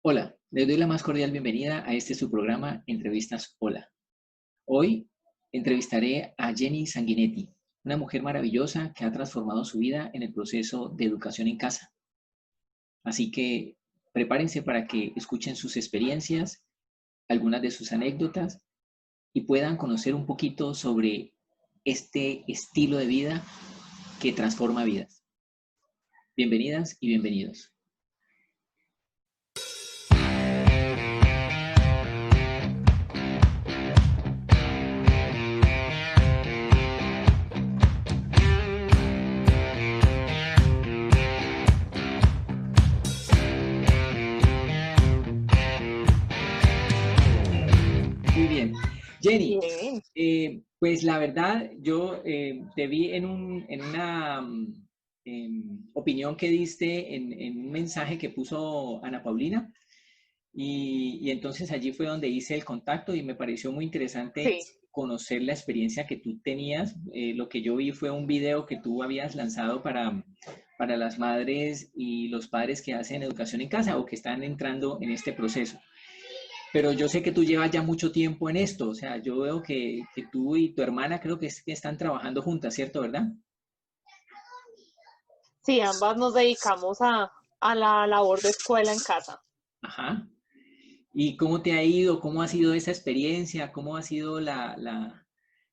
Hola, les doy la más cordial bienvenida a este su programa Entrevistas Hola. Hoy entrevistaré a Jenny Sanguinetti, una mujer maravillosa que ha transformado su vida en el proceso de educación en casa. Así que prepárense para que escuchen sus experiencias, algunas de sus anécdotas y puedan conocer un poquito sobre este estilo de vida que transforma vidas. Bienvenidas y bienvenidos. Muy bien. Jenny, Bien, pues la verdad, yo te vi en una opinión que diste en un mensaje que puso Ana Paulina y entonces allí fue donde hice el contacto y me pareció muy interesante sí. conocer la experiencia que tú tenías. Lo que yo vi fue un video que tú habías lanzado para las madres y los padres que hacen educación en casa o que están entrando en este proceso. Pero yo sé que tú llevas ya mucho tiempo en esto, o sea, yo veo que tú y tu hermana creo que están trabajando juntas, ¿cierto, verdad? Sí, ambas nos dedicamos a la labor de escuela en casa. Ajá. ¿Y cómo te ha ido? ¿Cómo ha sido esa experiencia? ¿Cómo ha sido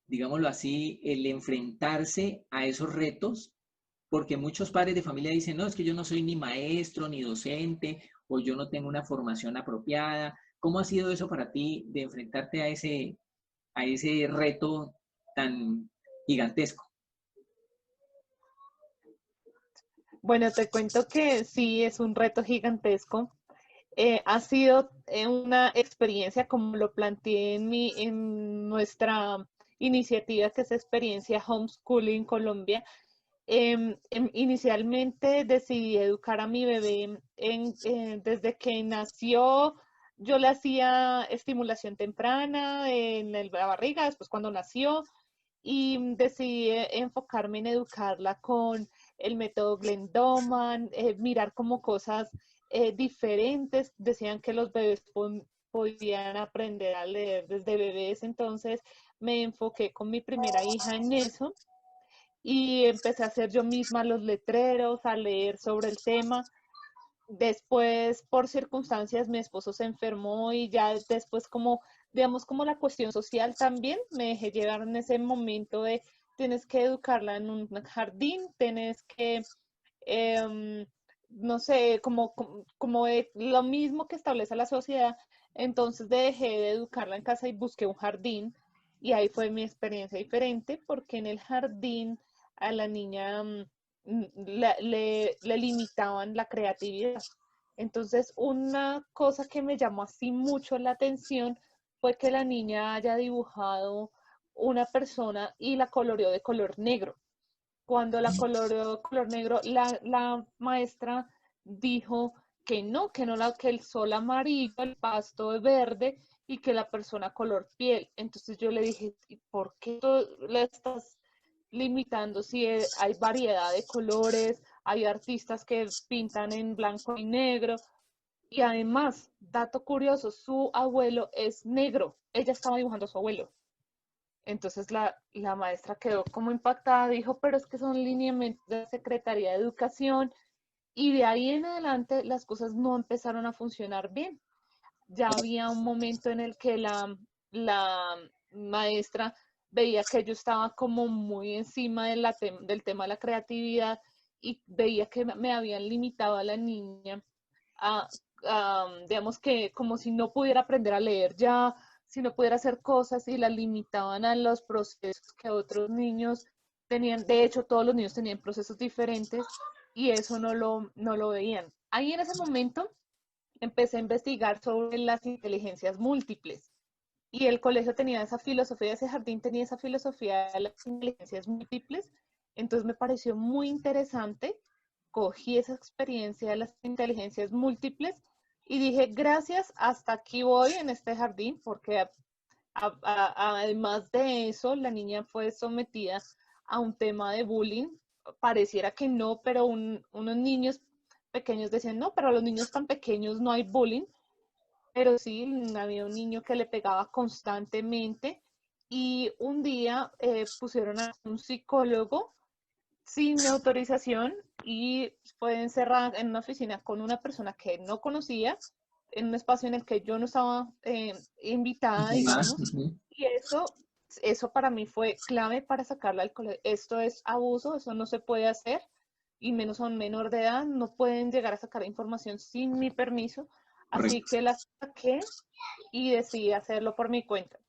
digámoslo así, el enfrentarse a esos retos? Porque muchos padres de familia dicen, no, es que yo no soy ni maestro ni docente o yo no tengo una formación apropiada. ¿Cómo ha sido eso para ti de enfrentarte a ese reto tan gigantesco? Bueno, te cuento que sí, es un reto gigantesco. Ha sido una experiencia, como lo planteé en nuestra iniciativa, que es experiencia Homeschooling Colombia. Inicialmente decidí educar a mi bebé desde que nació. Yo le hacía estimulación temprana en la barriga, después cuando nació, y decidí enfocarme en educarla con el método Glendoman, mirar como cosas diferentes. Decían que los bebés podían aprender a leer desde bebés, entonces me enfoqué con mi primera hija en eso y empecé a hacer yo misma los letreros, a leer sobre el tema. Después, por circunstancias, mi esposo se enfermó y ya después como, digamos, como la cuestión social también, me dejé llevar en ese momento de tienes que educarla en un jardín, tienes que, eh, no sé, como lo mismo que establece la sociedad. Entonces dejé de educarla en casa y busqué un jardín y ahí fue mi experiencia diferente porque en el jardín a la niña le limitaban la creatividad. Entonces, una cosa que me llamó así mucho la atención fue que la niña haya dibujado una persona y la coloreó de color negro. Cuando la coloreó de color negro, la maestra dijo que el sol amarillo, el pasto es verde y que la persona color piel. Entonces yo le dije, ¿y por qué le estás limitando si hay variedad de colores, hay artistas que pintan en blanco y negro? Y además, dato curioso, su abuelo es negro. Ella estaba dibujando a su abuelo. Entonces la maestra quedó como impactada, dijo, pero es que son lineamientos de la Secretaría de Educación y de ahí en adelante las cosas no empezaron a funcionar bien. Ya había un momento en el que la maestra veía que yo estaba como muy encima del tema de la creatividad y veía que me habían limitado a la niña a, digamos que como si no pudiera aprender a leer ya, si no pudiera hacer cosas y la limitaban a los procesos que otros niños tenían. De hecho, todos los niños tenían procesos diferentes y eso no lo veían. Ahí en ese momento empecé a investigar sobre las inteligencias múltiples y el colegio tenía esa filosofía, ese jardín tenía esa filosofía de las inteligencias múltiples, entonces me pareció muy interesante, cogí esa experiencia de las inteligencias múltiples y dije, gracias, hasta aquí voy en este jardín, porque además de eso, la niña fue sometida a un tema de bullying, pareciera que no, pero unos niños pequeños decían, no, pero a los niños tan pequeños no hay bullying, pero sí, había un niño que le pegaba constantemente y un día pusieron a un psicólogo sin mi autorización y fue encerrada en una oficina con una persona que no conocía, en un espacio en el que yo no estaba invitada, Más. digamos, y eso para mí fue clave para sacarla del colegio. Esto es abuso, eso no se puede hacer, y menos a un menor de edad, no pueden llegar a sacar información sin mi permiso, así Correcto. que la saqué y decidí hacerlo por mi cuenta.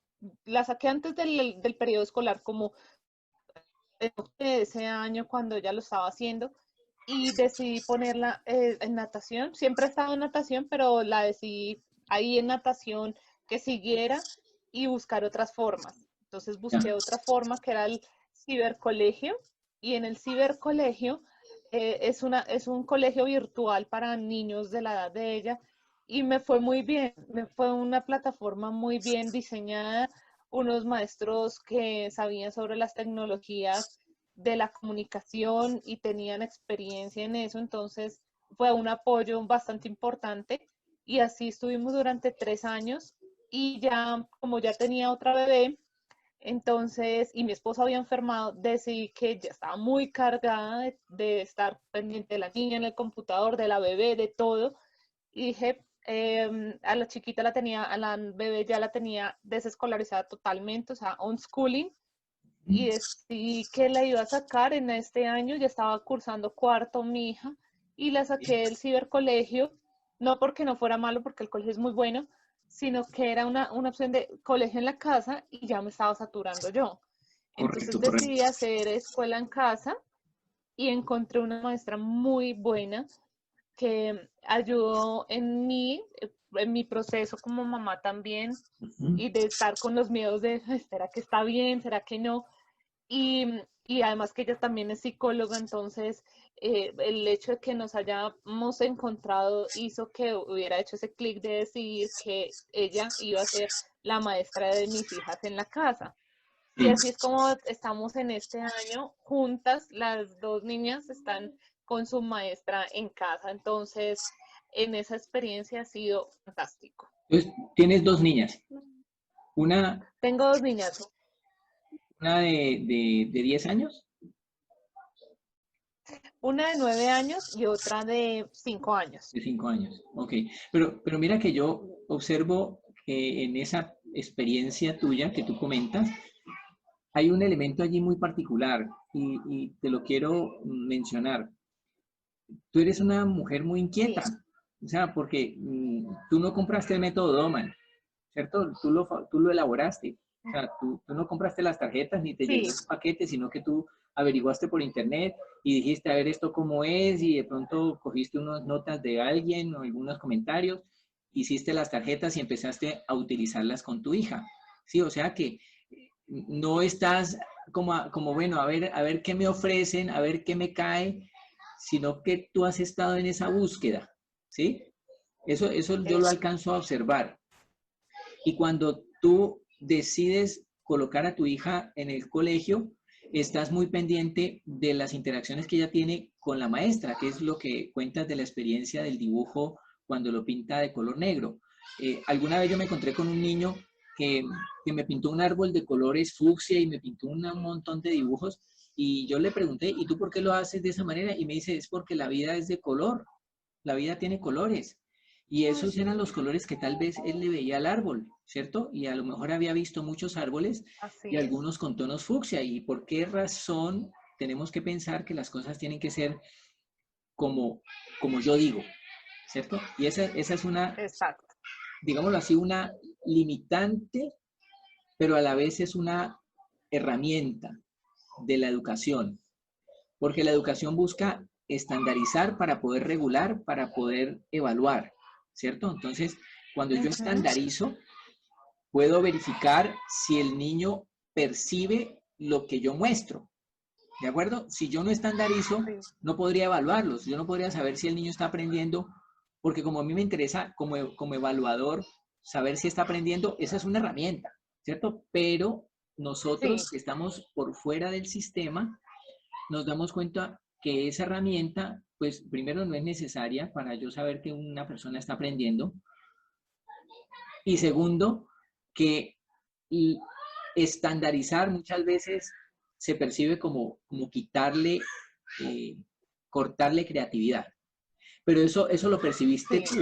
La saqué antes del periodo escolar, como de ese año cuando ya lo estaba haciendo, y decidí ponerla en natación. Siempre he estado en natación, pero la decidí ahí en natación que siguiera y buscar otras formas. Entonces Ya. busqué otra forma que era el cibercolegio, y en el cibercolegio es un colegio virtual para niños de la edad de ella, y me fue muy bien, me fue una plataforma muy bien diseñada, unos maestros que sabían sobre las tecnologías de la comunicación y tenían experiencia en eso, entonces fue un apoyo bastante importante, y así estuvimos durante 3 años, y ya como ya tenía otra bebé, entonces, y mi esposo había enfermado, decidí que ya estaba muy cargada de estar pendiente de la niña en el computador, de la bebé, de todo, y dije, a la chiquita la tenía, a la bebé ya la tenía desescolarizada totalmente, o sea, unschooling, y decidí que la iba a sacar en este año, ya estaba cursando cuarto mi hija, y la saqué del cibercolegio, no porque no fuera malo, porque el colegio es muy bueno, sino que era una opción de colegio en la casa y ya me estaba saturando yo. Entonces Correcto, decidí correcto. hacer escuela en casa y encontré una maestra muy buena que ayudó en mi proceso como mamá también, y de estar con los miedos de, ¿será que está bien? ¿Será que no? Y además que ella también es psicóloga, entonces el hecho de que nos hayamos encontrado hizo que hubiera hecho ese clic de decir que ella iba a ser la maestra de mis hijas en la casa. Y Sí. así es como estamos en este año juntas, las dos niñas están con su maestra en casa, entonces en esa experiencia ha sido fantástico. Entonces, tienes dos niñas. Una, Tengo dos niñas, una de 10 años, una de 9 años y otra de 5 años. de 5 años. Ok. Pero mira que yo observo que en esa experiencia tuya que tú comentas, hay un elemento allí muy particular y te lo quiero mencionar. Tú eres una mujer muy inquieta, Sí, o sea, porque tú no compraste el método Doman, ¿cierto? Tú lo elaboraste. O sea, tú no compraste las tarjetas ni te llegó sí, un paquete, sino que tú averiguaste por internet y dijiste, a ver esto cómo es, y de pronto cogiste unas notas de alguien o algunos comentarios, hiciste las tarjetas y empezaste a utilizarlas con tu hija. Sí, o sea que no estás como bueno, a ver qué me ofrecen, a ver qué me cae, sino que tú has estado en esa búsqueda, ¿sí? Eso yo lo es, alcanzo a observar. Y cuando tú decides colocar a tu hija en el colegio, estás muy pendiente de las interacciones que ella tiene con la maestra, que es lo que cuentas de la experiencia del dibujo cuando lo pinta de color negro. Alguna vez yo me encontré con un niño que, que me pintó un árbol de colores fucsia y me pintó un montón de dibujos y yo le pregunté, ¿y tú por qué lo haces de esa manera? Y me dice, es porque la vida es de color, la vida tiene colores. Y esos eran los colores que tal vez él le veía al árbol, ¿cierto? Y a lo mejor había visto muchos árboles y así es. algunos con tonos fucsia. ¿Y por qué razón tenemos que pensar que las cosas tienen que ser como, como yo digo, ¿cierto? Y esa es una, Exacto. digámoslo así, una limitante, pero a la vez es una herramienta de la educación, porque la educación busca estandarizar para poder regular, para poder evaluar, ¿cierto? Entonces, cuando yo Ujú, estandarizo, puedo verificar si el niño percibe lo que yo muestro, ¿de acuerdo? Si yo no estandarizo, sí, no podría evaluarlos, yo no podría saber si el niño está aprendiendo, porque como a mí me interesa como evaluador saber si está aprendiendo, esa es una herramienta, ¿cierto? Pero nosotros sí, que estamos por fuera del sistema, nos damos cuenta que esa herramienta, pues primero no es necesaria para yo saber que una persona está aprendiendo, Y segundo, que estandarizar muchas veces se percibe como quitarle, eh, cortarle creatividad. Pero eso lo percibiste Sí,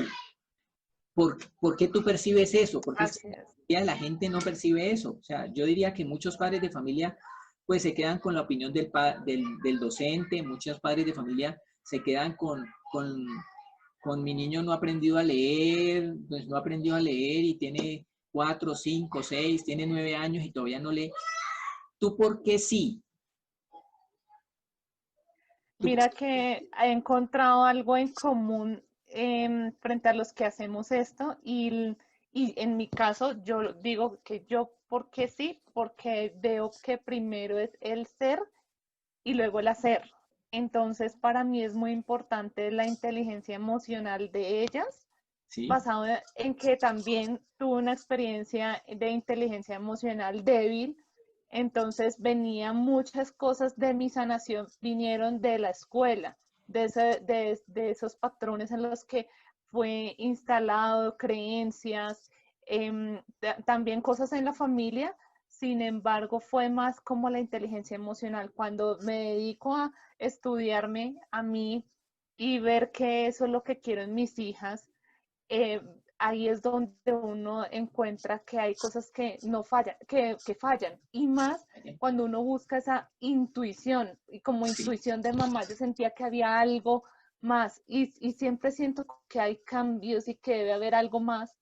tú. ¿Por qué tú percibes eso? Porque es así es. que la gente no percibe eso. O sea, yo diría que muchos padres de familia pues se quedan con la opinión del docente, muchos padres de familia se quedan con mi niño no ha aprendido a leer, pues no ha aprendido a leer y tiene 4, 5, 6, tiene 9 años y todavía no lee. ¿Tú por qué sí? ¿Tú por Mira que he encontrado algo en común frente a los que hacemos esto y en mi caso yo digo que yo, ¿por qué sí? Porque veo que primero es el ser y luego el hacer. Entonces, para mí es muy importante la inteligencia emocional de ellas, sí? basado en que también tuve una experiencia de inteligencia emocional débil. Entonces, venían muchas cosas de mi sanación, vinieron de la escuela, de esos patrones en los que fue instalado, creencias, también cosas en la familia. Sin embargo, fue más como la inteligencia emocional. Cuando me dedico a estudiarme a mí y ver que eso es lo que quiero en mis hijas, eh, ahí es donde uno encuentra que hay cosas que no fallan, que fallan. Y más cuando uno busca esa intuición. Y como Sí. intuición de mamá, yo sentía que había algo más. Y siempre siento que hay cambios y que debe haber algo más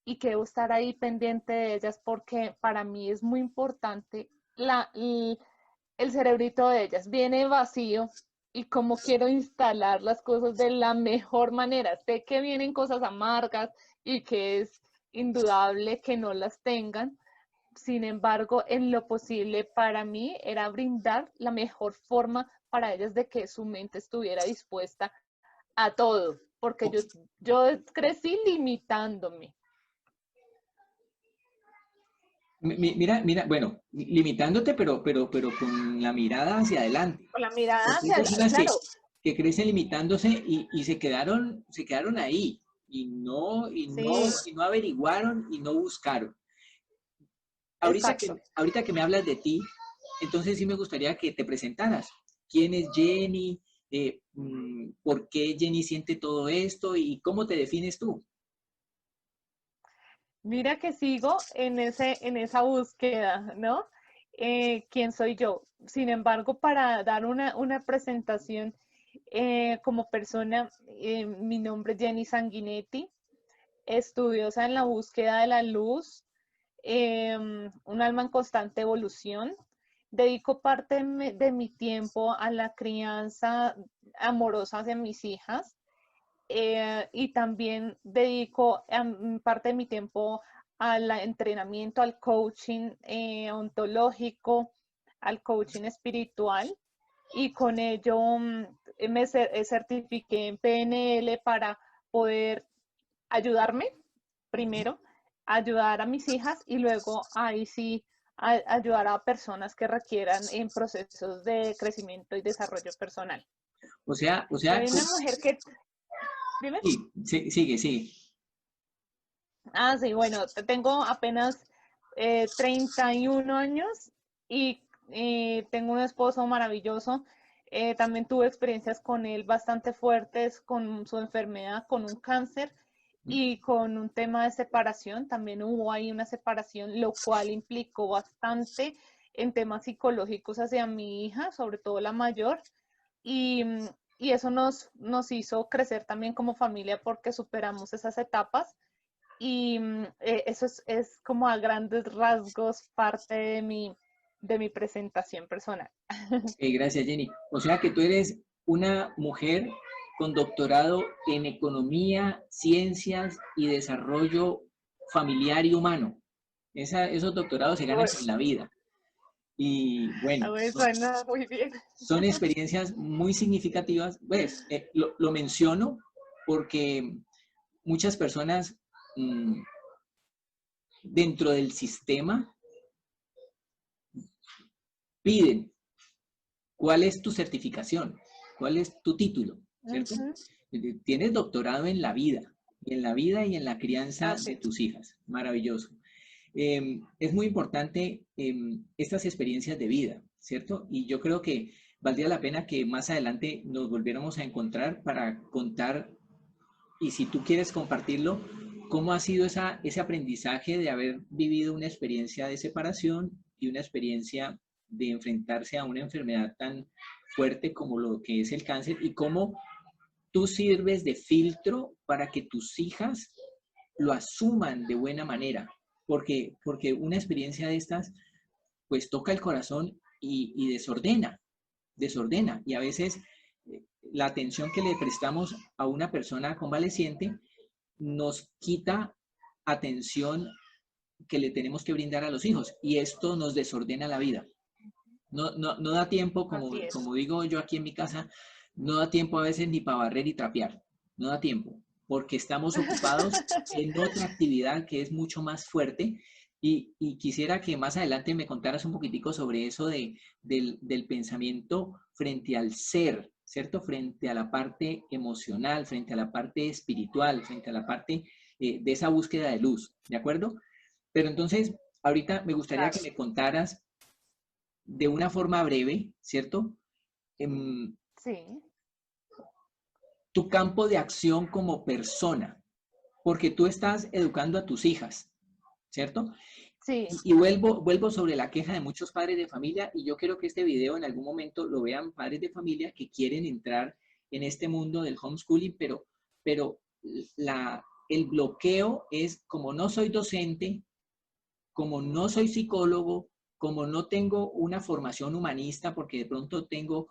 y que debo estar ahí pendiente de ellas porque para mí es muy importante el cerebrito de ellas. Viene vacío y cómo quiero instalar las cosas de la mejor manera. Sé que vienen cosas amargas y que es indudable que no las tengan. Sin embargo, en lo posible para mí era brindar la mejor forma para ellas de que su mente estuviera dispuesta a todo, porque yo crecí limitándome. Mira, bueno, limitándote, pero con la mirada hacia adelante. Con la mirada Porque hay hacia personas claro, que crecen limitándose y se quedaron ahí sí, y no averiguaron y no buscaron. exacto. Ahorita que me hablas de ti, entonces sí me gustaría que te presentaras. ¿Quién es Jenny? ¿Por qué Jenny siente todo esto? ¿Y cómo te defines tú? Mira que sigo en esa búsqueda, ¿no? ¿Quién soy yo? Sin embargo, para dar una presentación como persona, mi nombre es Jenny Sanguinetti, estudiosa en la búsqueda de la luz, un alma en constante evolución. Dedico parte de mi tiempo a la crianza amorosa hacia mis hijas y también dedico parte de mi tiempo al entrenamiento, al coaching ontológico, al coaching espiritual y con ello certifiqué en PNL para poder ayudarme primero, ayudar a mis hijas y luego ahí sí ayudar a personas que requieran en procesos de crecimiento y desarrollo personal. O sea, Soy una mujer que, dime. sí, sigue, sigue. Ah, sí, bueno, tengo apenas 31 años y tengo un esposo maravilloso. También tuve experiencias con él bastante fuertes, con su enfermedad, con un cáncer y con un tema de separación. También hubo ahí una separación, lo cual implicó bastante en temas psicológicos hacia mi hija, sobre todo la mayor. Y, y eso nos hizo crecer también como familia porque superamos esas etapas y eso es como a grandes rasgos parte de mi presentación personal. Gracias, Jenny. O sea que tú eres una mujer con doctorado en economía, ciencias y desarrollo familiar y humano. Esos doctorados se ganan con la vida. Y A bueno, ver, suena muy bien. son experiencias muy significativas. Pues lo menciono porque muchas personas mmm, dentro del sistema piden cuál es tu certificación, cuál es tu título, ¿cierto? Ujú, Tienes doctorado en la vida. en la vida y en la crianza Así de es. tus hijas. Maravilloso. Es muy importante estas experiencias de vida, ¿cierto? Y yo creo que valdría la pena que más adelante nos volviéramos a encontrar para contar, y si tú quieres compartirlo, cómo ha sido ese aprendizaje de haber vivido una experiencia de separación y una experiencia de enfrentarse a una enfermedad tan fuerte como lo que es el cáncer y cómo tú sirves de filtro para que tus hijas lo asuman de buena manera, porque una experiencia de estas pues toca el corazón y desordena, y a veces la atención que le prestamos a una persona convaleciente nos quita atención que le tenemos que brindar a los hijos, y esto nos desordena la vida. No da tiempo, Así es. como digo yo aquí en mi casa, no da tiempo a veces ni para barrer y trapear, no da tiempo, porque estamos ocupados en otra actividad que es mucho más fuerte. Y quisiera que más adelante me contaras un poquitico sobre eso del pensamiento frente al ser, ¿cierto? Frente a la parte emocional, frente a la parte espiritual, frente a la parte de esa búsqueda de luz, ¿de acuerdo? Pero entonces, ahorita me gustaría Claro. que me contaras de una forma breve, ¿cierto? Em, Sí, Tu campo de acción como persona, porque tú estás educando a tus hijas, ¿cierto? sí. Y vuelvo sobre la queja de muchos padres de familia, y yo quiero que este video en algún momento lo vean padres de familia que quieren entrar en este mundo del homeschooling, pero el bloqueo es: como no soy docente, como no soy psicólogo, como no tengo una formación humanista, porque de pronto tengo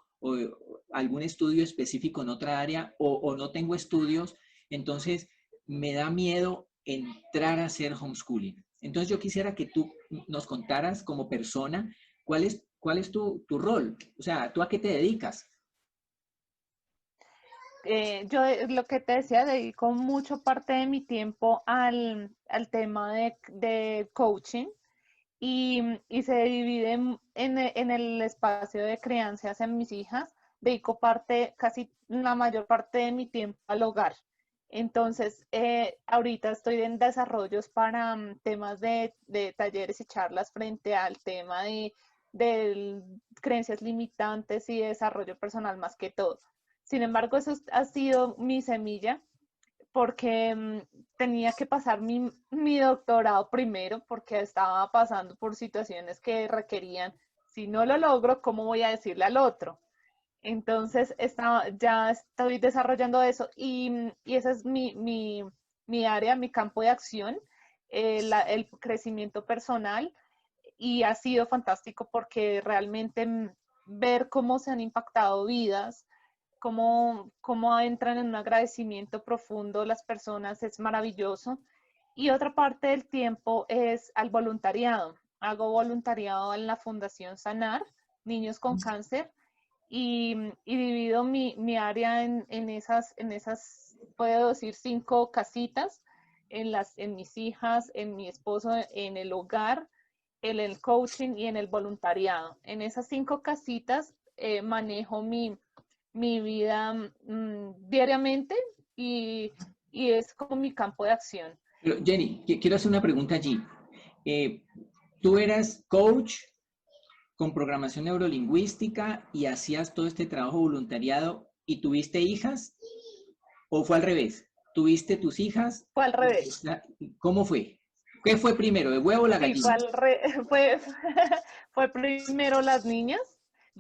algún estudio específico en otra área, o no tengo estudios, entonces me da miedo entrar a hacer homeschooling. Entonces yo quisiera que tú nos contaras como persona cuál es tu rol, o sea, ¿tú a qué te dedicas? Yo lo que te decía, dedico mucho parte de mi tiempo al tema de coaching y se divide en el espacio de crianzas en mis hijas. Dedico casi la mayor parte de mi tiempo al hogar. Entonces, ahorita estoy en desarrollos para temas de talleres y charlas frente al tema de creencias limitantes y desarrollo personal más que todo. Sin embargo, eso ha sido mi semilla porque tenía que pasar mi doctorado primero porque estaba pasando por situaciones que requerían, si no lo logro, ¿cómo voy a decirle al otro? Entonces, ya estoy desarrollando eso y ese es mi área, mi campo de acción, el crecimiento personal, y ha sido fantástico porque realmente ver cómo se han impactado vidas, cómo entran en un agradecimiento profundo las personas es maravilloso. Y otra parte del tiempo es al voluntariado. Hago voluntariado en la Fundación Sanar, Niños con Cáncer, y divido mi área en esas, puedo decir, 5 casitas, en mis hijas, en mi esposo, en el hogar, en el coaching y en el voluntariado. En esas 5 casitas manejo mi vida diariamente y es como mi campo de acción. Pero Jenny, quiero hacer una pregunta allí. Eh, Tú eras coach con programación neurolingüística y hacías todo este trabajo voluntariado, y tuviste hijas, ¿o fue al revés? ¿Tuviste tus hijas? Fue al revés. ¿Cómo fue? ¿Qué fue primero, el huevo o la Sí, gallina? fue, fue primero las niñas.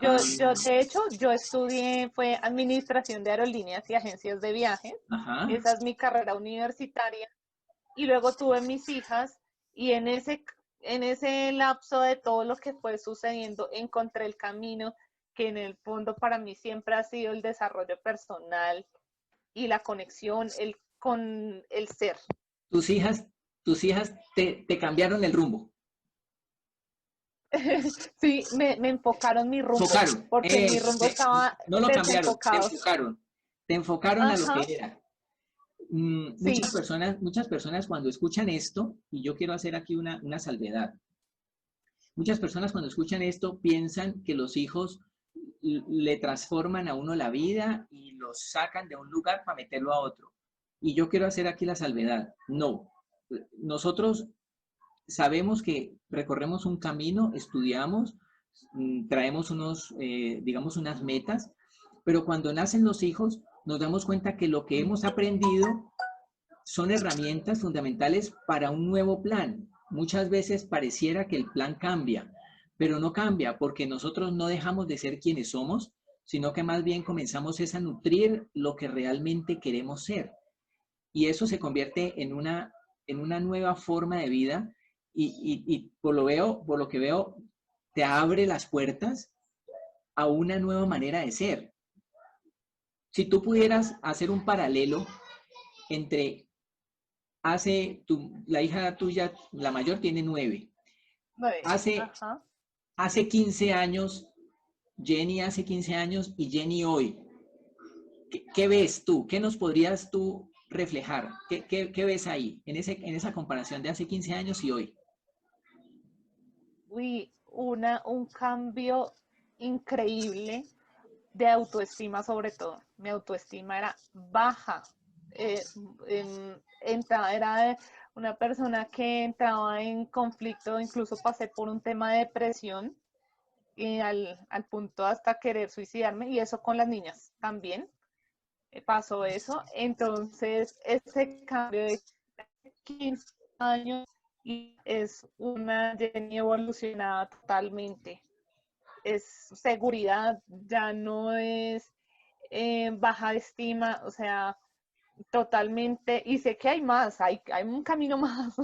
Ah, De hecho, yo estudié, fue administración de aerolíneas y agencias de viajes. ajá. Esa es mi carrera universitaria. Y luego tuve mis hijas y en ese lapso de todo lo que fue sucediendo, encontré el camino que en el fondo para mí siempre ha sido el desarrollo personal y la conexión con el ser. Tus hijas, tus hijas te cambiaron el rumbo. Sí, me enfocaron mi rumbo, Enfocaron. porque mi rumbo estaba No lo cambiaron, te desenfocado. enfocaron. Te enfocaron a lo Ajá, que era. sí, Muchas personas cuando escuchan esto, y yo quiero hacer aquí una salvedad, muchas personas cuando escuchan esto piensan que los hijos le transforman a uno la vida y lo sacan de un lugar para meterlo a otro. Y yo quiero hacer aquí la salvedad. No, nosotros sabemos que recorremos un camino, estudiamos, traemos digamos, unas metas, pero cuando nacen los hijos nos damos cuenta que lo que hemos aprendido son herramientas fundamentales para un nuevo plan. Muchas veces pareciera que el plan cambia, pero no cambia porque nosotros no dejamos de ser quienes somos, sino que más bien comenzamos a nutrir lo que realmente queremos ser. Y eso se convierte en una nueva forma de vida y por lo que veo, te abre las puertas a una nueva manera de ser. Si tú pudieras hacer un paralelo entre la hija tuya, la mayor, tiene 9. Hace, Ajá. hace 15 años, Jenny hace 15 años y Jenny hoy. ¿Qué ves tú? ¿Qué nos podrías tú reflejar? ¿Qué ves ahí en esa comparación de hace 15 años y hoy? Uy, un cambio increíble de autoestima sobre todo. Mi autoestima era baja. Era una persona que entraba en conflicto, incluso pasé por un tema de depresión y al punto hasta querer suicidarme, y eso con las niñas también pasó eso. Entonces, ese cambio de 15 años y es una Jenny evolucionada totalmente. Es seguridad, ya no es baja estima, o sea, totalmente. Y sé que hay más, hay un camino más,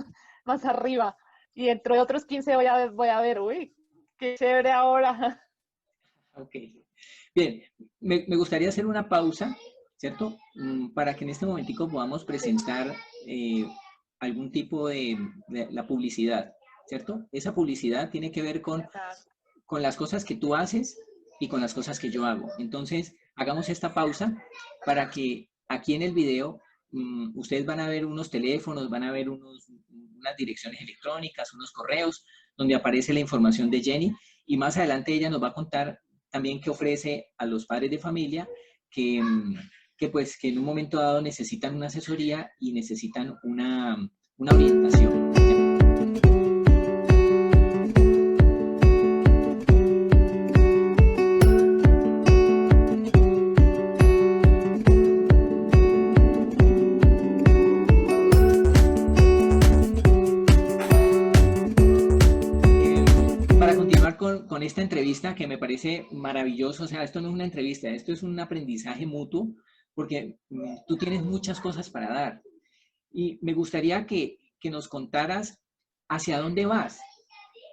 más arriba. Y dentro de otros 15 voy a ver, uy, qué chévere ahora. Ok. Bien, me gustaría hacer una pausa, ¿cierto? Para que en este momentico podamos Sí, presentar algún tipo de la publicidad, ¿cierto? Esa publicidad tiene que ver exacto. con las cosas que tú haces y con las cosas que yo hago. Entonces, hagamos esta pausa para que aquí en el video ustedes van a ver unos teléfonos, van a ver unas direcciones electrónicas, unos correos, donde aparece la información de Jenny y más adelante ella nos va a contar también qué ofrece a los padres de familia que, pues que en un momento dado necesitan una asesoría y necesitan una orientación. Para continuar con esta entrevista que me parece maravilloso, o sea, esto no es una entrevista, esto es un aprendizaje mutuo, porque tú tienes muchas cosas para dar. Y me gustaría que nos contaras hacia dónde vas,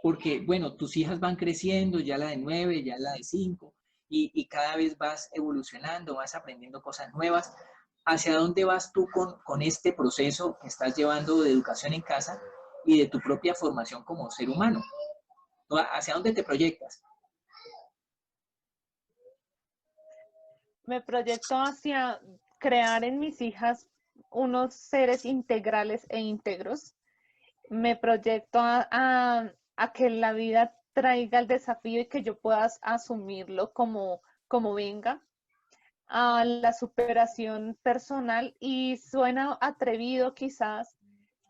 porque, bueno, tus hijas van creciendo, ya la de 9, ya la de 5, y cada vez vas evolucionando, vas aprendiendo cosas nuevas. ¿Hacia dónde vas tú con este proceso que estás llevando de educación en casa y de tu propia formación como ser humano? ¿Hacia dónde te proyectas? Me proyecto hacia crear en mis hijas unos seres integrales e íntegros. Me proyecto a que la vida traiga el desafío y que yo pueda asumirlo como venga, a la superación personal, y suena atrevido quizás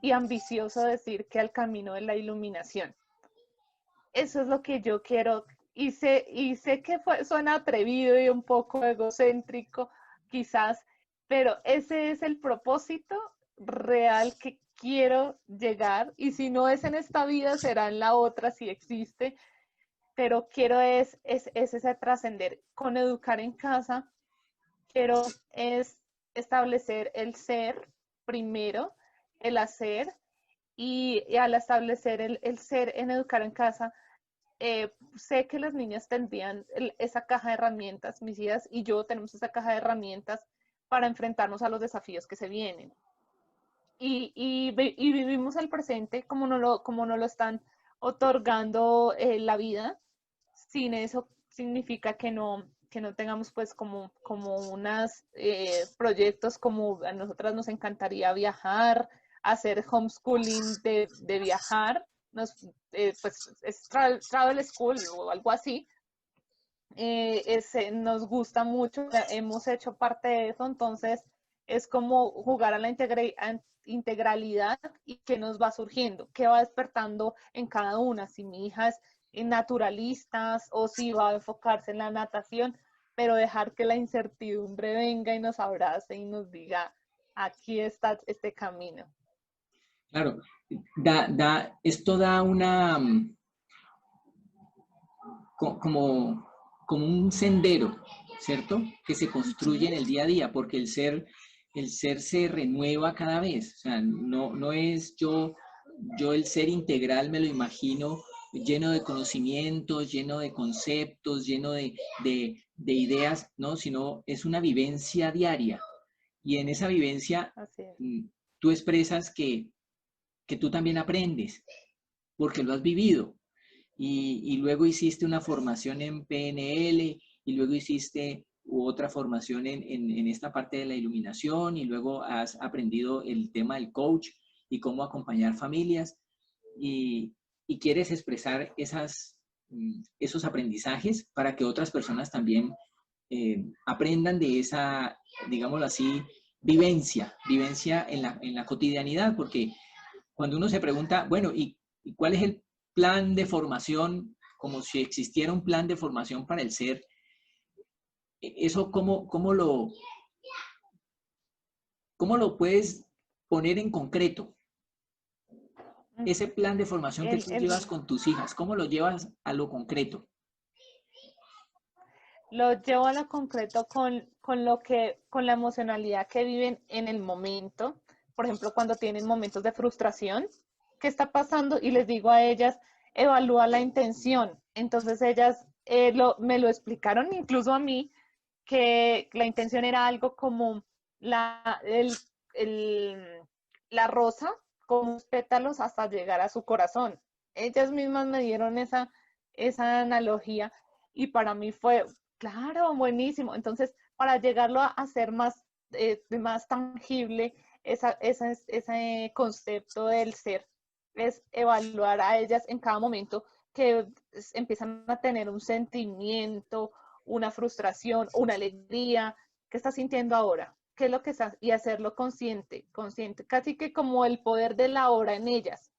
y ambicioso decir que al camino de la iluminación. Eso es lo que yo quiero, y sé que suena atrevido y un poco egocéntrico quizás, pero ese es el propósito real que quiero llegar, y si no es en esta vida será en la otra si existe, pero quiero es ese trascender con educar en casa. Quiero es establecer el ser primero, el hacer, y al establecer el ser en educar en casa, sé que las niñas tendrían esa caja de herramientas, mis hijas y yo tenemos esa caja de herramientas para enfrentarnos a los desafíos que se vienen. Y vivimos el presente como no lo están otorgando la vida. Sin eso significa que no tengamos pues como unos proyectos, como a nosotras nos encantaría viajar, hacer homeschooling de viajar, pues es travel school o algo así. Nos gusta mucho, hemos hecho parte de eso, entonces es como jugar a la integralidad y qué nos va surgiendo, qué va despertando en cada una, si mi hija es naturalistas o si va a enfocarse en la natación, pero dejar que la incertidumbre venga y nos abrace y nos diga, aquí está este camino. Claro, esto da una, como un sendero, ¿cierto? Que se construye en el día a día, porque el ser se renueva cada vez. O sea, no es yo el ser integral me lo imagino lleno de conocimientos, lleno de conceptos, lleno de ideas, ¿no? Sino es una vivencia diaria. Y en esa vivencia Así es. tú expresas que tú también aprendes, porque lo has vivido. Y luego hiciste una formación en PNL y luego hiciste otra formación en esta parte de la iluminación y luego has aprendido el tema del coach y cómo acompañar familias y quieres expresar esos aprendizajes para que otras personas también aprendan de esa, digámoslo así, vivencia en la cotidianidad, porque cuando uno se pregunta, bueno, ¿y cuál es el plan de formación? Como si existiera un plan de formación para el ser, ¿eso cómo lo puedes poner en concreto? Ese plan de formación que El, tú el, llevas con tus hijas, ¿cómo lo llevas a lo concreto? lo llevo a lo concreto con la emocionalidad que viven en el momento. Por ejemplo, cuando tienen momentos de frustración, ¿qué está pasando? Y les digo a ellas, evalúa la intención. Entonces ellas me lo explicaron incluso a mí, que la intención era algo como la, el, el, la rosa con los pétalos hasta llegar a su corazón. Ellas mismas me dieron esa analogía y para mí fue, claro, buenísimo. Entonces, para llegarlo a hacer más tangible ese concepto del ser, es evaluar a ellas en cada momento que empiezan a tener un sentimiento, una frustración, una alegría. ¿Qué estás sintiendo ahora? ¿Qué es lo que estás? Y hacerlo consciente, casi que como el poder de la hora en ellas.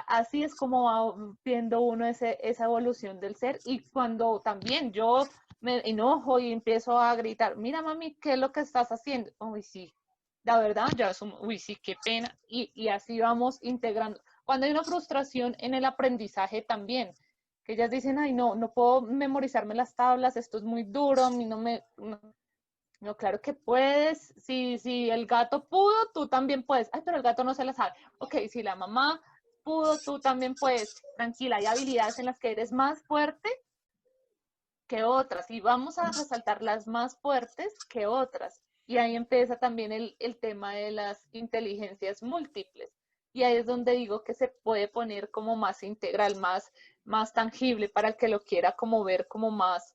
Así es como va viendo uno esa evolución del ser. Y cuando también yo me enojo y empiezo a gritar, mira mami, ¿qué es lo que estás haciendo? Uy, sí, la verdad, ya es uy, sí, qué pena. Y así vamos integrando. Cuando hay una frustración en el aprendizaje también, que ellas dicen, ay, no puedo memorizarme las tablas, esto es muy duro, a mí no, claro que puedes. Si el gato pudo, tú también puedes. Ay, pero el gato no se la sabe. Ok, si la mamá pudo, tú también puedes. Tranquila, hay habilidades en las que eres más fuerte que otras y vamos a resaltar las más fuertes que otras. Y ahí empieza también el tema de las inteligencias múltiples. Y ahí es donde digo que se puede poner como más integral, más tangible para el que lo quiera como ver como más,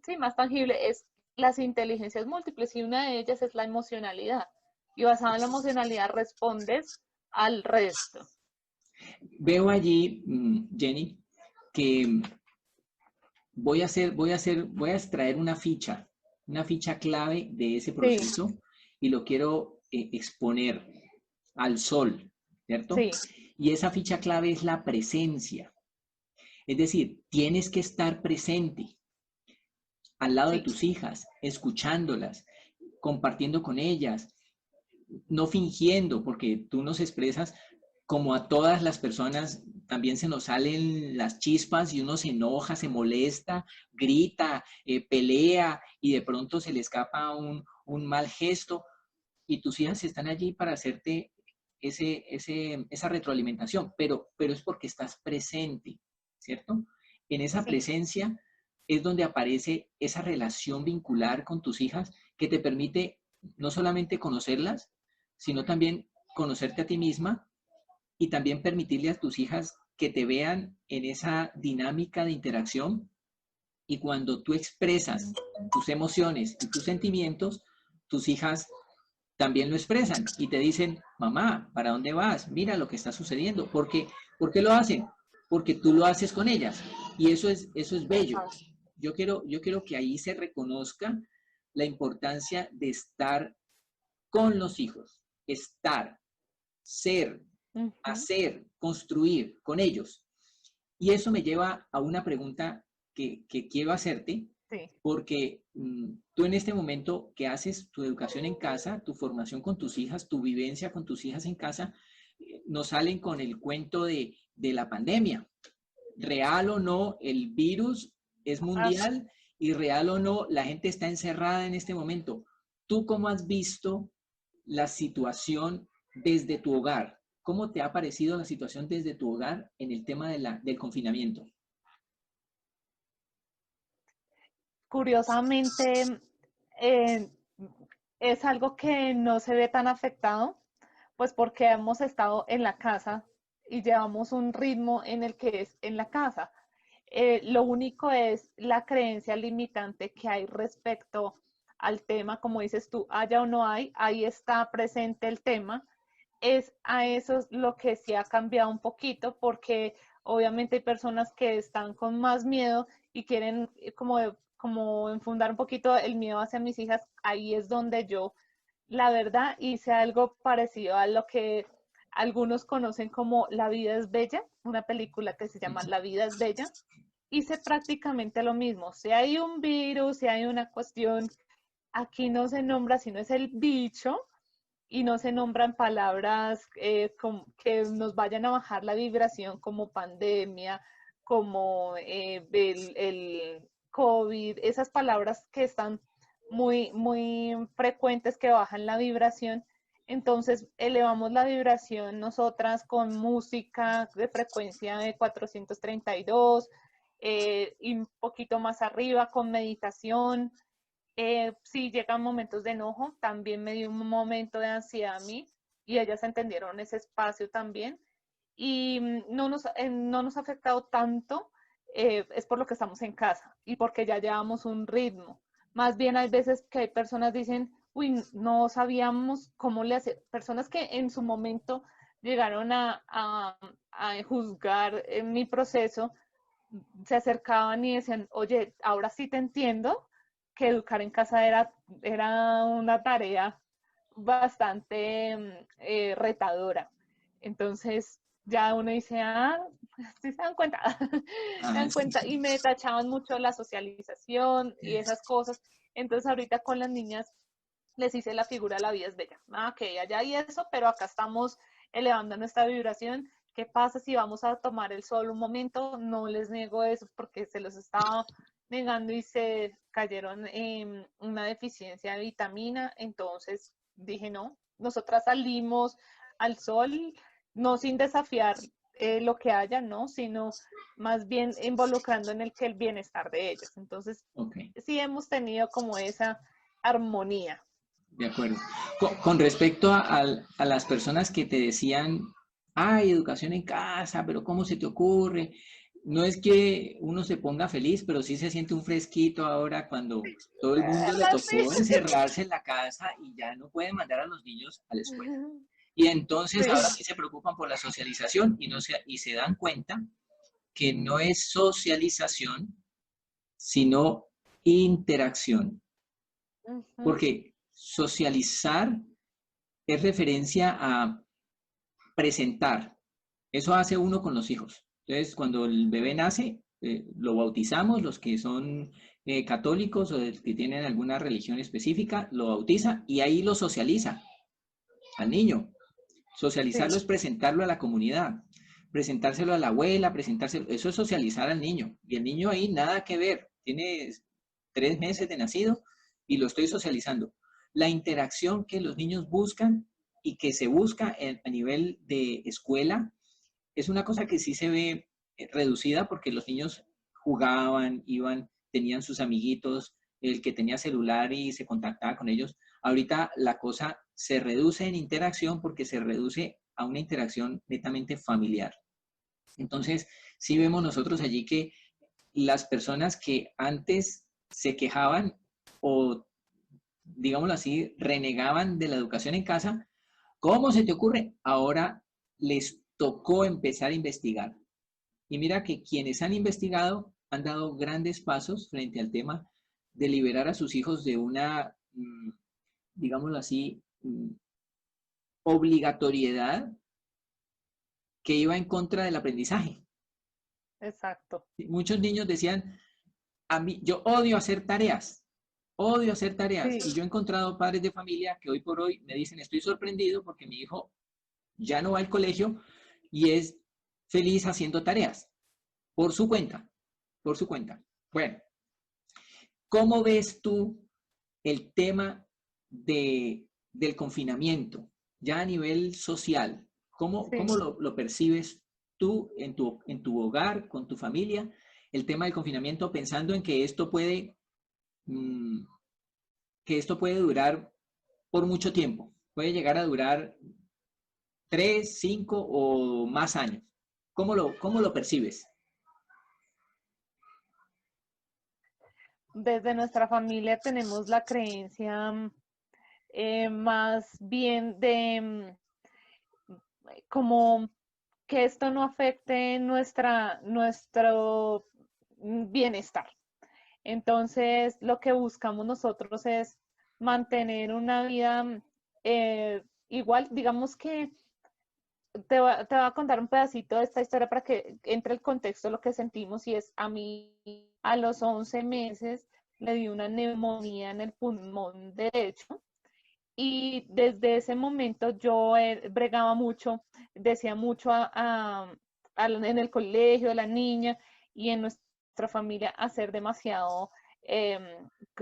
sí, más tangible, es las inteligencias múltiples y una de ellas es la emocionalidad. Y basada en la emocionalidad respondes al resto. Veo allí, Jenny, que voy a extraer una ficha clave de ese Sí, proceso y lo quiero exponer al sol, ¿cierto? sí, Y esa ficha clave es la presencia. Es decir, tienes que estar presente al lado de sí, tus hijas, escuchándolas, compartiendo con ellas, no fingiendo, porque tú nos expresas como a todas las personas, también se nos salen las chispas y uno se enoja, se molesta, grita, pelea y de pronto se le escapa un mal gesto y tus hijas están allí para hacerte esa retroalimentación, pero es porque estás presente, ¿cierto? En esa sí, presencia es donde aparece esa relación vincular con tus hijas que te permite no solamente conocerlas, sino también conocerte a ti misma y también permitirle a tus hijas que te vean en esa dinámica de interacción y cuando tú expresas tus emociones y tus sentimientos, tus hijas también lo expresan y te dicen, mamá, ¿para dónde vas? Mira lo que está sucediendo. ¿Por qué lo hacen? Porque tú lo haces con ellas. Y eso es bello. ajá, Yo quiero que ahí se reconozca la importancia de estar con los hijos, estar, ser, Ujú. hacer, construir con ellos. Y eso me lleva a una pregunta que quiero hacerte, Sí. porque tú en este momento que haces tu educación en casa, tu formación con tus hijas, tu vivencia con tus hijas en casa, nos salen con el cuento de la pandemia. Real o no, el virus es Ah, mundial y real o no, la gente está encerrada en este momento. ¿Tú cómo has visto la situación desde tu hogar? ¿Cómo te ha parecido la situación desde tu hogar en el tema del confinamiento? curiosamente, eh, es algo que no se ve tan afectado, pues porque hemos estado en la casa y llevamos un ritmo en el que es en la casa. Lo único es la creencia limitante que hay respecto al tema, como dices tú, haya o no hay, ahí está presente el tema. Es a eso es lo que sí ha cambiado un poquito, porque obviamente hay personas que están con más miedo y quieren como enfundar un poquito el miedo hacia mis hijas. Ahí es donde yo, la verdad, hice algo parecido a lo que algunos conocen como La vida es bella, una película que se llama La vida es bella. Hice prácticamente lo mismo. Si hay un virus, si hay una cuestión, aquí no se nombra, sino es el bicho, y no se nombran palabras que nos vayan a bajar la vibración, como pandemia, como el COVID, esas palabras que están muy, muy frecuentes que bajan la vibración. Entonces elevamos la vibración nosotras con música de frecuencia de 432 y un poquito más arriba con meditación. Sí, llegan momentos de enojo, también me dio un momento de ansiedad a mí y ellas entendieron ese espacio también y no nos ha afectado tanto, es por lo que estamos en casa y porque ya llevamos un ritmo. Más bien hay veces que hay personas dicen, uy, no sabíamos cómo le hacer, personas que en su momento llegaron a juzgar mi proceso, se acercaban y decían, oye, ahora sí te entiendo que educar en casa era una tarea bastante retadora. Entonces ya uno dice, ah, sí se dan cuenta, se Ah, dan cuenta y me tachaban mucho la socialización y esas cosas. Entonces ahorita con las niñas les hice la figura La vida es bella. Ah, ok, allá hay eso, pero acá estamos elevando nuestra vibración. ¿Qué pasa si vamos a tomar el sol un momento? No les niego eso porque se los estaba negando y se cayeron en una deficiencia de vitamina. Entonces dije, no, nosotras salimos al sol, no sin desafiar lo que haya, ¿no? Sino más bien involucrando en el que el bienestar de ellas. Entonces, ok, sí hemos tenido como esa armonía. de acuerdo. Con respecto a las personas que te decían, hay educación en casa, pero ¿cómo se te ocurre? No es que uno se ponga feliz, pero sí se siente un fresquito ahora cuando todo el mundo le tocó encerrarse en la casa y ya no puede mandar a los niños a la escuela. Y entonces ahora Sí. sí se preocupan por la socialización y se dan cuenta que no es socialización, sino interacción. Ujú. Porque socializar es referencia a presentar. Eso hace uno con los hijos. Entonces, cuando el bebé nace, lo bautizamos, los que son católicos o que tienen alguna religión específica, lo bautiza y ahí lo socializa al niño. Socializarlo Sí. es presentarlo a la comunidad, presentárselo a la abuela, presentárselo, eso es socializar al niño. Y el niño ahí nada que ver, tiene 3 meses de nacido y lo estoy socializando. La interacción que los niños buscan y que se busca a nivel de escuela es una cosa que sí se ve reducida porque los niños jugaban, iban, tenían sus amiguitos, el que tenía celular y se contactaba con ellos. Ahorita la cosa se reduce en interacción porque se reduce a una interacción netamente familiar. Entonces, sí vemos nosotros allí que las personas que antes se quejaban o, digámoslo así, renegaban de la educación en casa, ¿cómo se te ocurre? Ahora les tocó empezar a investigar. Y mira que quienes han investigado han dado grandes pasos frente al tema de liberar a sus hijos de una, digámoslo así, mm, obligatoriedad que iba en contra del aprendizaje. Exacto. Muchos niños decían, a mí, yo odio hacer tareas, odio hacer tareas. Sí, Y yo he encontrado padres de familia que hoy por hoy me dicen, estoy sorprendido porque mi hijo ya no va al colegio y es feliz haciendo tareas por su cuenta, por su cuenta. Bueno, ¿cómo ves tú el tema del confinamiento, ya a nivel social? ¿Cómo sí. lo percibes tú en tu hogar, con tu familia, el tema del confinamiento, pensando en mm, que esto puede durar por mucho tiempo? Puede llegar a durar 3, 5 o más años. Cómo lo percibes? Desde nuestra familia tenemos la creencia más bien de como que esto no afecte nuestro bienestar. Entonces, lo que buscamos nosotros es mantener una vida igual, digamos que te voy a contar un pedacito de esta historia para que entre el contexto de lo que sentimos y es a mí a los 11 meses le dio una neumonía en el pulmón derecho y desde ese momento yo bregaba mucho, decía mucho en el colegio, a la niña y en nuestra familia hacer demasiado,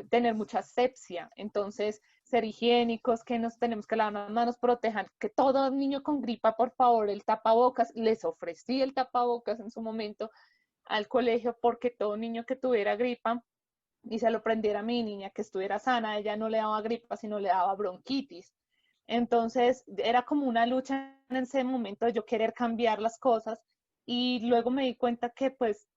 tener mucha asepsia. Entonces, ser higiénicos, que nos tenemos que lavar las manos, protejan, que todo niño con gripa, por favor, el tapabocas, les ofrecí el tapabocas en su momento al colegio porque todo niño que tuviera gripa y se lo prendiera a mi niña que estuviera sana, ella no le daba gripa, sino le daba bronquitis. Entonces era como una lucha en ese momento de yo querer cambiar las cosas y luego me di cuenta que pues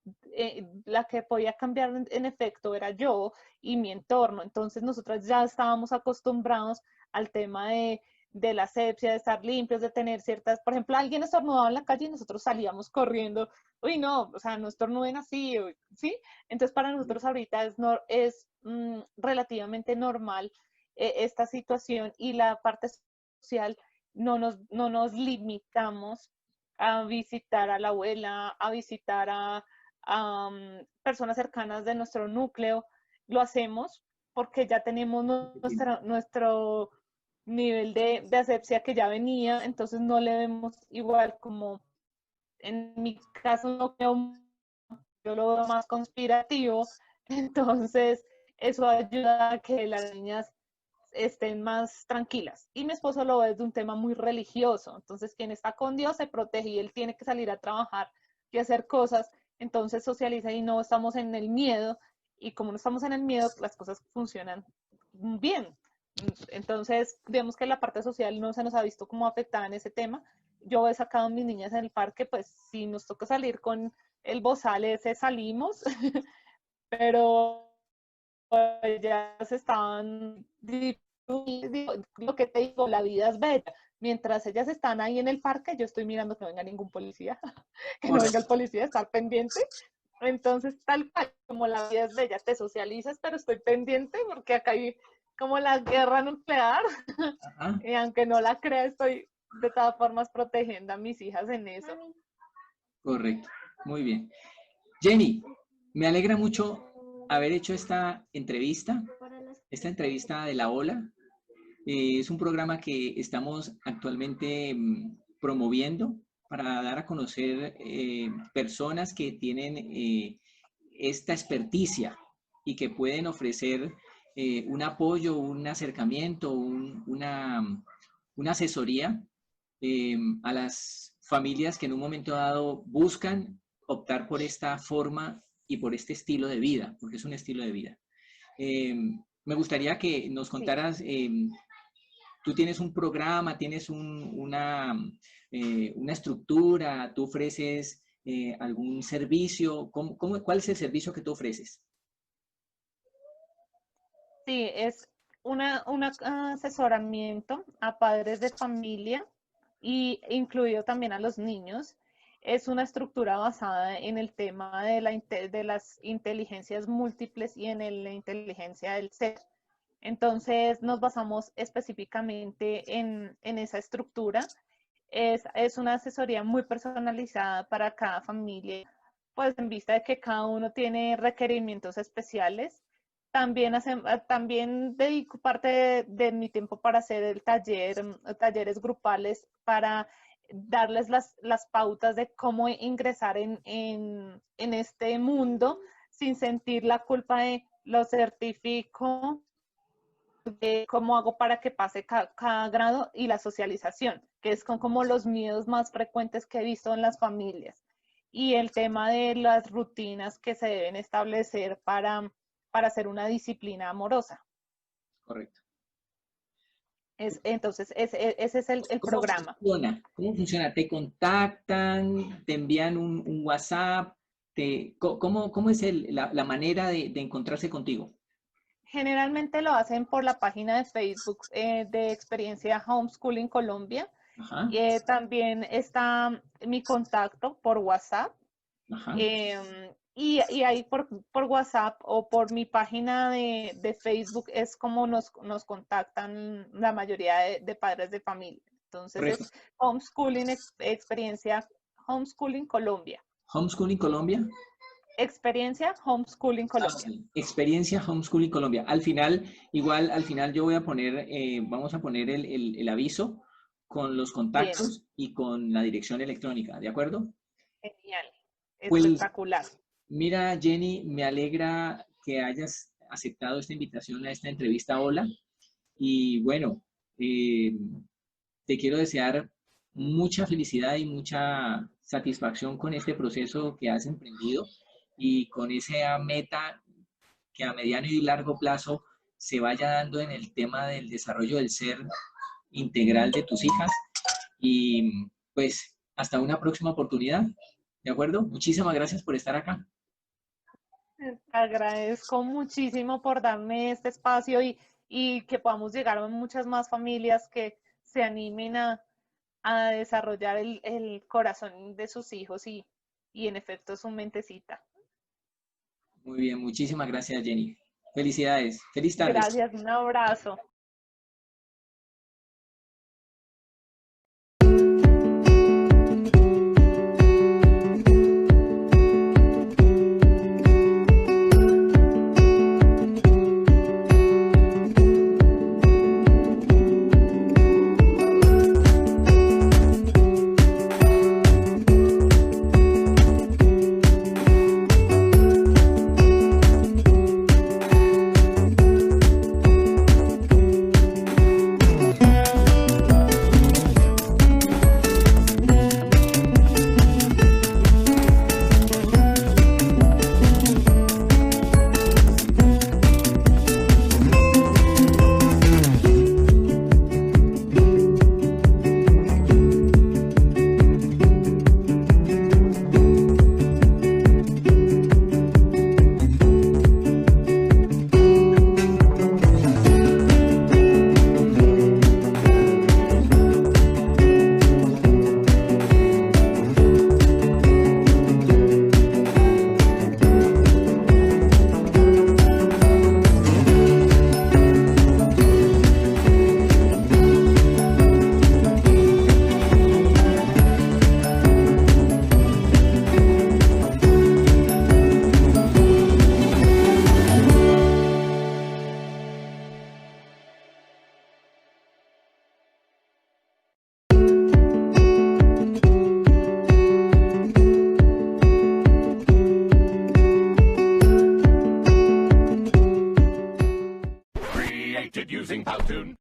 la que podía cambiar en efecto era yo y mi entorno. Entonces nosotros ya estábamos acostumbrados al tema de la asepsia, de estar limpios, de tener ciertas, por ejemplo, alguien estornudaba en la calle y nosotros salíamos corriendo, uy, no, o sea, no estornuden así, ¿sí? Entonces, para nosotros ahorita es relativamente normal esta situación y la parte social no nos limitamos a visitar a la abuela, a visitar a personas cercanas de nuestro núcleo. Lo hacemos porque ya tenemos nuestro nivel de asepsia que ya venía, entonces no le vemos igual como en mi caso no veo, yo lo veo más conspirativo, entonces eso ayuda a que las niñas estén más tranquilas. Y mi esposo lo ve desde un tema muy religioso, entonces quien está con Dios se protege y él tiene que salir a trabajar y hacer cosas, entonces socializa y no estamos en el miedo, y como no estamos en el miedo, las cosas funcionan bien. Entonces, vemos que la parte social no se nos ha visto como afectada en ese tema. Yo he sacado a mis niñas en el parque, pues si nos toca salir con el bozal ese salimos, pero ellas estaban, lo que te digo, la vida es bella. Mientras ellas están ahí en el parque, yo estoy mirando que no venga ningún policía, que no venga el policía, estar pendiente. Entonces, tal cual, como la vida es bella, te socializas, pero estoy pendiente porque acá hay como la guerra nuclear, Ajá, y aunque no la crea, estoy de todas formas protegiendo a mis hijas en eso. correcto. Muy bien. Jenny, me alegra mucho haber hecho esta entrevista de La Ola. Es un programa que estamos actualmente promoviendo para dar a conocer personas que tienen esta experticia y que pueden ofrecer un apoyo, un acercamiento, una asesoría a las familias que en un momento dado buscan optar por esta forma y por este estilo de vida, porque es un estilo de vida. Eh, Me gustaría que nos Sí. contaras, tú tienes un programa, tienes una estructura, tú ofreces algún servicio, ¿cuál es el servicio que tú ofreces? Sí, es un asesoramiento a padres de familia y incluido también a los niños. Es una estructura basada en el tema de las inteligencias múltiples y en la inteligencia del ser. Entonces nos basamos específicamente en esa estructura. Es una asesoría muy personalizada para cada familia, pues en vista de que cada uno tiene requerimientos especiales. También dedico parte de mi tiempo para hacer talleres grupales para darles las pautas de cómo ingresar en este mundo sin sentir la culpa de lo certifico, de cómo hago para que pase cada grado y la socialización, que es como los miedos más frecuentes que he visto en las familias. Y el tema de las rutinas que se deben establecer para hacer una disciplina amorosa. Correcto. Entonces, ese es el programa. ¿Cómo funciona? ¿Te contactan? ¿Te envían un WhatsApp? ¿Cómo es la manera de encontrarse contigo? Generalmente lo hacen por la página de Facebook de Experiencia Homeschooling Colombia. Ajá. También está mi contacto por WhatsApp. Ajá. Y ahí por WhatsApp o por mi página de Facebook es como nos contactan la mayoría de padres de familia. Entonces Correcto. es Homeschooling Experiencia Homeschooling Colombia. ¿Homeschooling Colombia? Experiencia Homeschooling Colombia. Sí. Experiencia Homeschooling Colombia. Al final yo voy a poner, vamos a poner el aviso con los contactos. Bien. Y con la dirección electrónica, ¿de acuerdo? Genial. Pues, espectacular. Mira, Jenny, me alegra que hayas aceptado esta invitación a esta entrevista. Hola. Y bueno, te quiero desear mucha felicidad y mucha satisfacción con este proceso que has emprendido y con esa meta que a mediano y largo plazo se vaya dando en el tema del desarrollo del ser integral de tus hijas. Y pues hasta una próxima oportunidad. ¿De acuerdo? Muchísimas gracias por estar acá. Te agradezco muchísimo por darme este espacio y que podamos llegar a muchas más familias que se animen a desarrollar el corazón de sus hijos y en efecto su mentecita. Muy bien, muchísimas gracias, Jenny. Felicidades. Feliz tarde. Gracias, un abrazo. Using Powtoon.